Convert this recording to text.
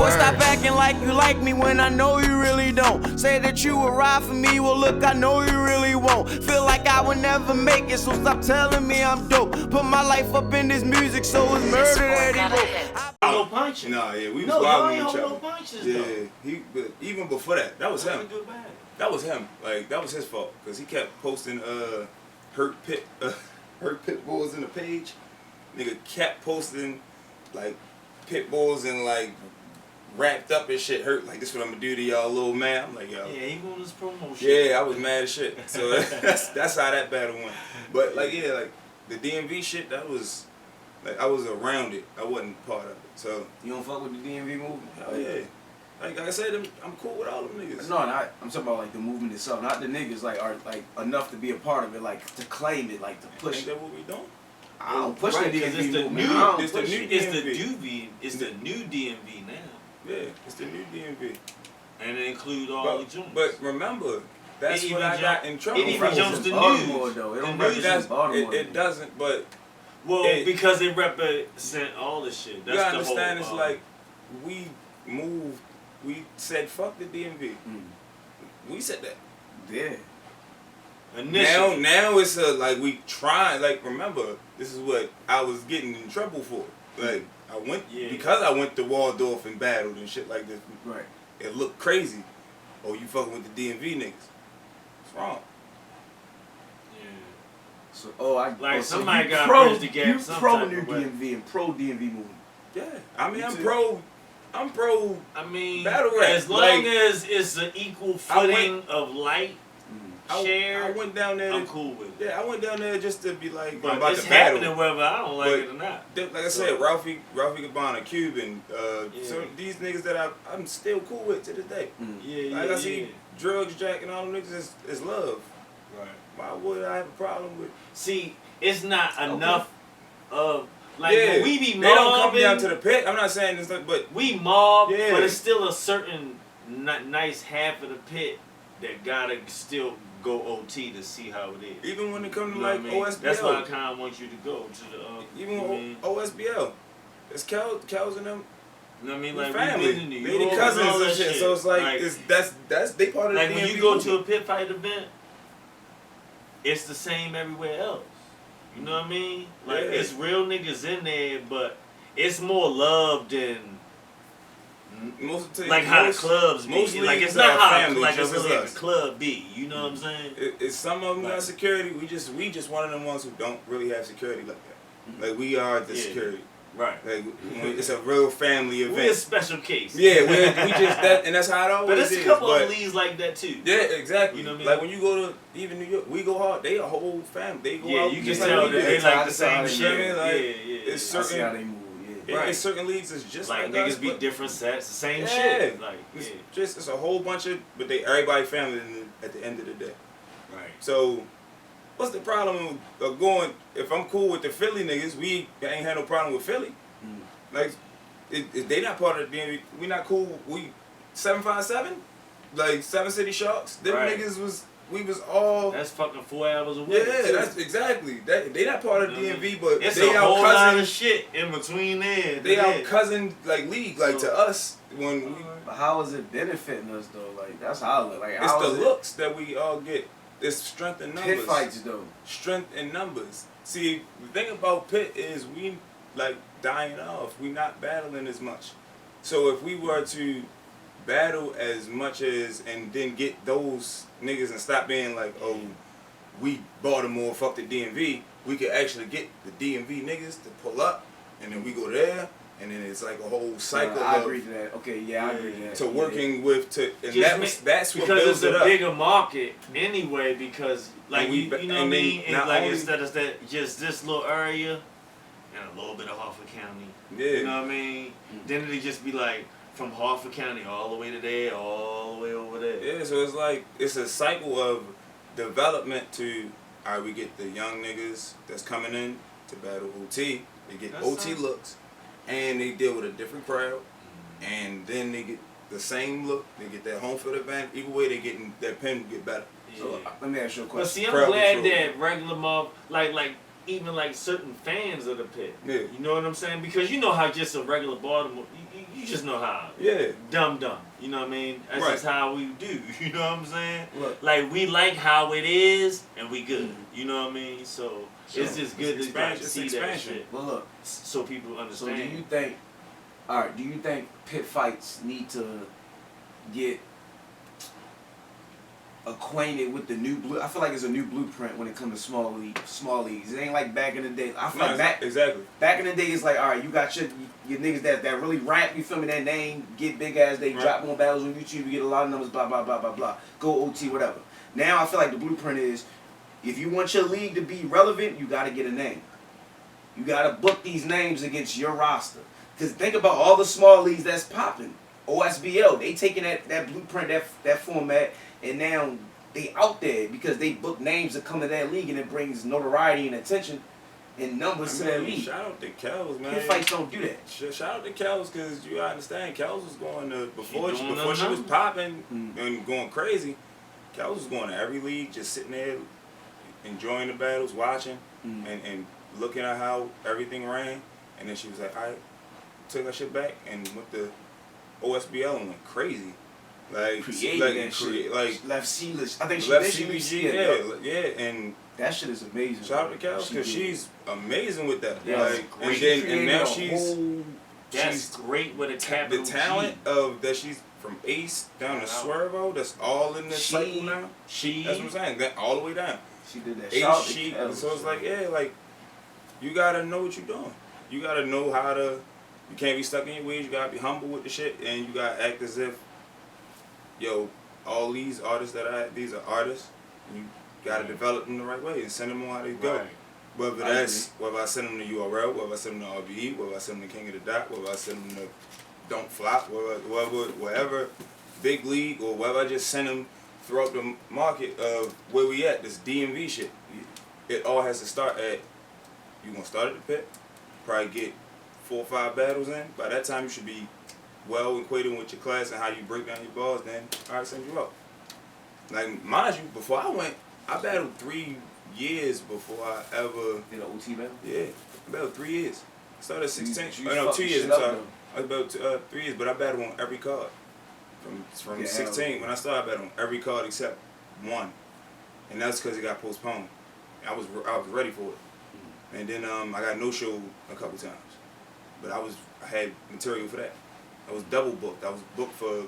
Boy, stop acting like you like me when I know you really don't. Say that you will ride for me, well look, I know you really won't. Feel like I would never make it, so stop telling me I'm dope. Put my life up in this music, so it's murder that he wrote. No punches. Nah, yeah, we was No, wild y'all with each ain't other. hold no punches Yeah, though. but even before that was That's him. a good bag. That was him. Like that was his fault because he kept posting hurt pit bulls in the page. Nigga kept posting like pit bulls and like wrapped up and shit. Hurt like this what I'm gonna do to y'all, little man. I'm like yo. Yeah, he on this promo shit. Yeah, I was mad as shit. So that's how that battle went. But like yeah, like the DMV shit, that was like I was around it. I wasn't part of it. So You don't fuck with the DMV movement? hell yeah. Like I said, I'm cool with all them niggas. No, I'm talking about like the movement itself, not the niggas like are like enough to be a part of it, like to claim it, like to push Ain't it. that what we doing? I don't push Right, the 'cause DMV it's the movement. new- I don't it's the push new it. It's the DMV. It's the new DMV now, Yeah, it's the new DMV. and it includes all the joints. But remember, that's It what even I got in trouble it even for. It jumps was the in Baltimore news. though. It The don't news represent That's, Baltimore. it doesn't, but well, it- because it represent all the shit. That's you gotta the understand whole, it's like we moved, we said fuck the DMV. We said that. Yeah. initially. Now it's like we trying, like remember, this is what I was getting in trouble for. Like I went, because I went to Waldorf and battled and shit like this. Right. It looked crazy. Oh, you fucking with the DMV niggas. What's wrong? Yeah. So Like, so somebody you gotta pro, bridge the gap You some pro type new of way. DMV and pro DMV movement. Yeah. I mean, Me I'm too. pro. I mean, Battle rap, as long like, as it's an equal footing of light share, I went down there. I'm cool with it. Yeah, I went down there just to be like, I'm But about it's to battle. happening whether I don't like But it or not. Like I said, Ralphie Gabbana, Cuban, so these niggas that I'm still cool with to this day. Yeah, Like I see Drugs Jack and all them niggas is love. Right. Why would I have a problem with? See, it's not enough of like yeah, when we be they don't come mobbing. down to the pit. I'm not saying this, but We mob, Yeah. but it's still a certain nice half of the pit that gotta still go OT to see how it is. even when it comes to You know like what I mean? OSBL, That's why I kind of want you to go to the. even you know what I mean? OSBL, it's Kels and them. You know what I mean? We Like family. we been in New They York the cousins and all and that shit. So it's like, that's they part of like the when DMV you go movement. to a pit fight event, it's the same everywhere else. You know what I mean? Like Yeah. it's real niggas in there, but it's more love than Most of the like how the clubs be. most Like leagues it's not are how family, like just a as really us. a club be. You know what I'm saying? It's some of them Like- got security. We just one of them ones who don't really have security like that. Like we are the Yeah. security. Right. Like it's a real family event. We're a special case. Yeah, we just that, and that's how it always But there's is. a couple but, of leagues like that too. Yeah, exactly. You know what I mean? Like when you go to even New York, we go hard. They a whole family. They go Yeah, out you can just tell like we that do. they like the That's how same they shit. move. Like, yeah. it's I see how certain. they move. Yeah, Right. it's certain leagues is just Like like us, niggas be but different sets, the same Yeah. shit. Like It's yeah. just it's a whole bunch of, but they everybody family at the end of the day. Right. So, what's the problem of going? If I'm cool with the Philly niggas, we ain't had no problem with Philly. Like, if they not part of the DMV, we not cool. We 757, like 7 City Sharks. Them Right. niggas we was all. That's fucking 4 hours away. Yeah, that's exactly. They not part of the DMV, but it's they a our whole lot of cousin. shit in between there. They our cousin like league, like to us when we. But how is it benefiting us though? Like that's how I look. Like It's how the is it- looks that we all get. It's strength in numbers. Pit fights though. Strength in numbers. See, the thing about Pit is we like dying off. We not battling as much. So if we were to battle as much as and then get those niggas and stop being like, oh, we Baltimore, fuck the DMV, we could actually get the DMV niggas to pull up, and then we go there, and then it's like a whole cycle I of agree to that. Okay, yeah, I agree to that. to working with and Just that's what because builds it's it a up. bigger market anyway. Because like And we you ba- know what I and then mean, and not like only- instead of that just this little area and a little bit of Hartford County. Yeah. You know what I mean? Then it'd just be like from Hartford County all the way to there, all the way over there. Yeah, so it's like it's a cycle of development to all right, we get the young niggas that's coming in to battle OT. They get That's OT nice. looks and they deal with a different crowd. And then they get the same look, they get that home field advantage. Either way they getting their pen get better. So let me ask you a But question. see, I'm Crowd glad control. that regular mob, like even like certain fans of the pit. Yeah. You know what I'm saying? Because you know how just a regular Baltimore, you You just know how. Yeah. Dumb. You know what I mean? That's Right. just how we do. You know what I'm saying? Look. Like, we like how it is, and we good. Mhm. You know what I mean? So, Sure. it's just good It's to like, expansion. see It's that expansion. shit. Well, look. So people So understand. do you think? All right. Do you think pit fights need to get acquainted with the new blue? I feel like it's a new blueprint when it comes to small leagues. It ain't like back in the day. I feel No, like exactly. back in the day, it's like, all right, you got your niggas that really rap, you feel me, that name, get big ass, they Right. drop more battles on YouTube, you get a lot of numbers, blah, blah, blah, blah, blah. Go OT, whatever. Now I feel like the blueprint is, if you want your league to be relevant, you got to get a name. You got to book these names against your roster. Because think about all the small leagues that's popping. OSBL, they taking that blueprint, that format, and now they out there because they book names that come to that league, and it brings notoriety and attention and numbers to that league. Shout out to Kels, man. Pit fights don't do that. Shout out to Kels, because you gotta understand, Kels was going to, before She doing she was them popping Mm. and going crazy, Kels was going to every league, just sitting there, enjoying the battles, watching, Mm. and looking at how everything ran. And then she was like, I took that shit back and went to OSBL and went crazy. Like, Created that shit. Like, left C-list. I think she left did. She CBG, yeah, and that shit is amazing. shout out to Kels, She because did. she's amazing with that. Yeah, Like, great. and now Created a whole- That's she's great with a the capital talent G. of that she's from Ace down to Wow. Swervo, that's all in this She- cycle now. She. That's what I'm saying. That all the way down. She did that. Ace, Shout out to she. Kels. So it's like, yeah, like you gotta know what you're doing. You gotta know how to. You can't be stuck in your ways. You gotta be humble with the shit, and you gotta act as if, yo, all these artists these are artists. And you gotta develop them the right way and send them on how they go. Right. Whether I that's whether I send them to URL, whether I send them to RBE, whether I send them to King of the Dot, whether I send them to Don't Flop, wherever big league, or whether I just send them throughout the market of where we at, this DMV shit. It all has to start at, you gonna start at the pit, probably get 4 or 5 battles in. By that time you should be well acquainted with your class and how you break down your bars, then alright, send you up. Like, mind you, before I went, I battled 3 years before I ever, Did an OT battle? yeah, I battled 3 years. I started at 16, You oh no, fucked 2 the years, shit I'm up, sorry. though. I battled 3 years, but I battled on every card. From Yeah, 16, when I started, I battled on every card except one. And that's because it got postponed. I was ready for it. And then I got no show a couple times. But I had material for that. I was double booked. I was booked for